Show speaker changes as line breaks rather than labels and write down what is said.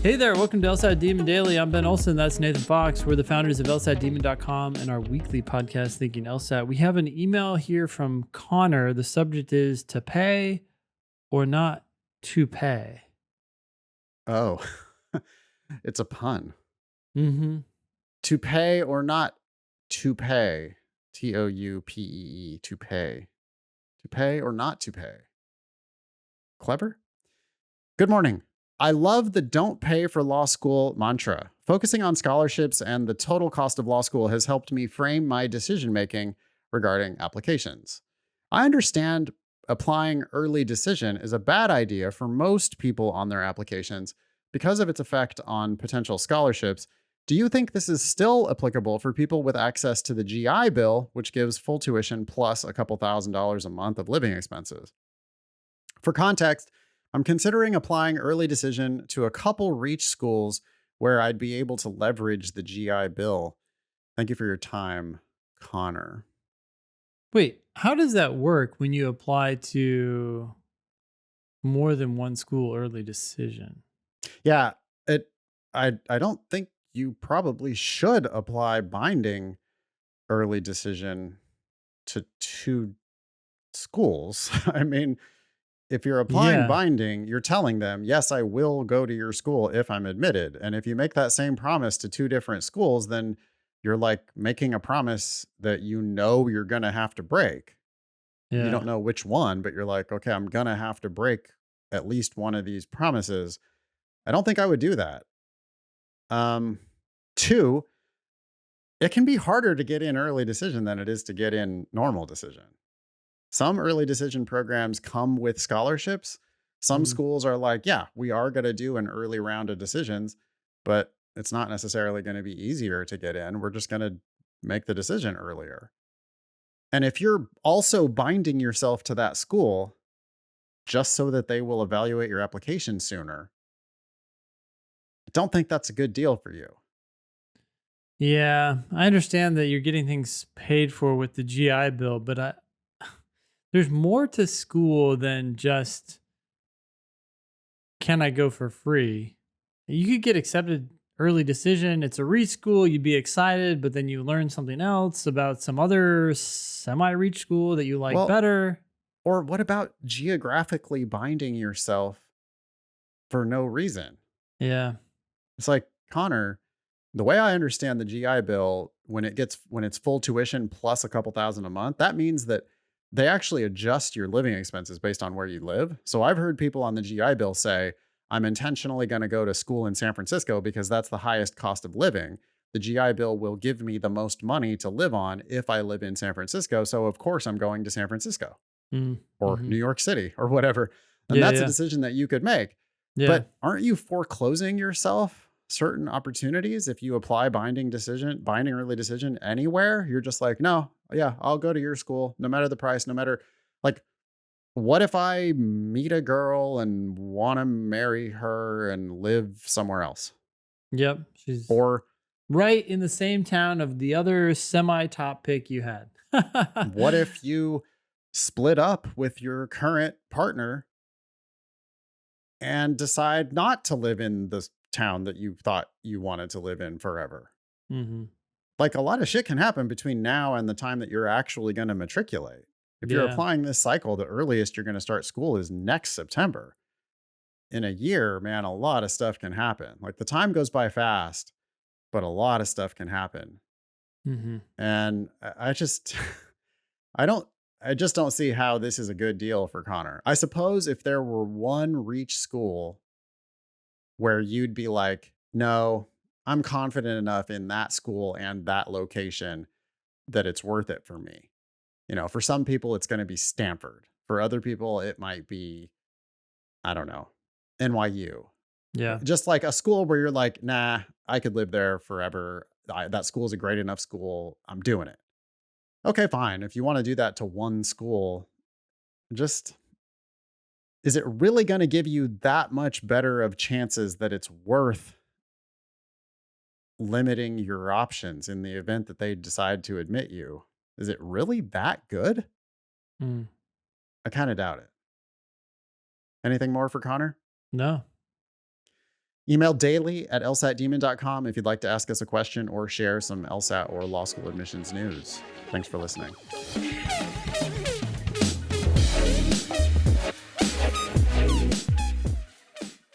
Hey there, welcome to LSAT Demon Daily. I'm Ben Olson. That's Nathan Fox. We're the founders of LSATdemon.com and our weekly podcast, Thinking LSAT. We have an email here from Connor. The subject is to pay or not to pay.
Oh, it's a pun.
Mm-hmm.
To pay or not to pay. Toupee, to pay. To pay or not to pay. Clever? Good morning. I love the don't pay for law school mantra. Focusing on scholarships and the total cost of law school has helped me frame my decision making regarding applications. I understand applying early decision is a bad idea for most people on their applications because of its effect on potential scholarships. Do you think this is still applicable for people with access to the GI Bill, which gives full tuition plus a couple $1,000s a month of living expenses? For context, I'm considering applying early decision to a couple reach schools where I'd be able to leverage the GI Bill. Thank you for your time, Connor.
Wait, how does that work when you apply to more than one school early decision?
Yeah, it I don't think you probably should apply binding early decision to two schools. I mean, if you're applying
Yeah.
binding, you're telling them, yes, I will go to your school if I'm admitted. And if you make that same promise to two different schools, then you're like making a promise that you know you're going to have to break. You
Yeah.
don't know which one, but you're like, okay, I'm going to have to break at least one of these promises. I don't think I would do that. Um, Two, it can be harder to get in early decision than it is to get in normal decision. Some early decision programs come with scholarships. Some
Mm.
schools are like, yeah, we are going to do an early round of decisions, but it's not necessarily going to be easier to get in. We're just going to make the decision earlier. And if you're also binding yourself to that school just so that they will evaluate your application sooner, I don't think that's a good deal for you.
Yeah, I understand that you're getting things paid for with the GI Bill, but there's more to school than just can I go for free? You could get accepted early decision. It's a reschool. You'd be excited, but then you learn something else about some other semi reach school that you like
Well,
better.
or what about geographically binding yourself for no reason?
Yeah.
It's like, Connor, the way I understand the GI Bill, when it's full tuition plus a couple thousand a month, that means that they actually adjust your living expenses based on where you live. So I've heard people on the GI Bill say, I'm intentionally going to go to school in San Francisco because that's the highest cost of living. The GI Bill will give me the most money to live on if I live in San Francisco. So of course I'm going to San Francisco
Mm,
or
hmm.
New York City or whatever. And
Yeah.
that's a
Yeah.
decision that you could make.
Yeah.
But aren't you foreclosing yourself certain opportunities if you apply binding early decision anywhere? You're just like, no, yeah, I'll go to your school, no matter the price, no matter like, what if I meet a girl and want to marry her and live somewhere else?
Yep. She's
Or
right in the same town of the other semi top pick you had.
what if you split up with your current partner and decide not to live in the town that you thought you wanted to live in forever?
Hmm.
Like, a lot of shit can happen between now and the time that you're actually going to matriculate. If you're
Yeah.
applying this cycle, the earliest you're going to start school is next September. In a year, man, a lot of stuff can happen. Like, the time goes by fast, but a lot of stuff can happen.
Hmm.
And I just, I don't, I just don't see how this is a good deal for Connor. I suppose if there were one reach school where you'd be like, no, I'm confident enough in that school and that location that it's worth it for me. You know, for some people, it's going to be Stanford. For other people, it might be, I don't know, NYU.
Yeah.
Just like a school where you're like, nah, I could live there forever. That school is a great enough school. I'm doing it. Okay, fine. If you want to do that to one school, just is it really going to give you that much better of chances that it's worth limiting your options in the event that they decide to admit you? Is it really that good?
Mm.
I kind of doubt it. Anything more for Connor?
No.
Email daily@lsatdemon.com if you'd like to ask us a question or share some LSAT or law school admissions news. Thanks for listening.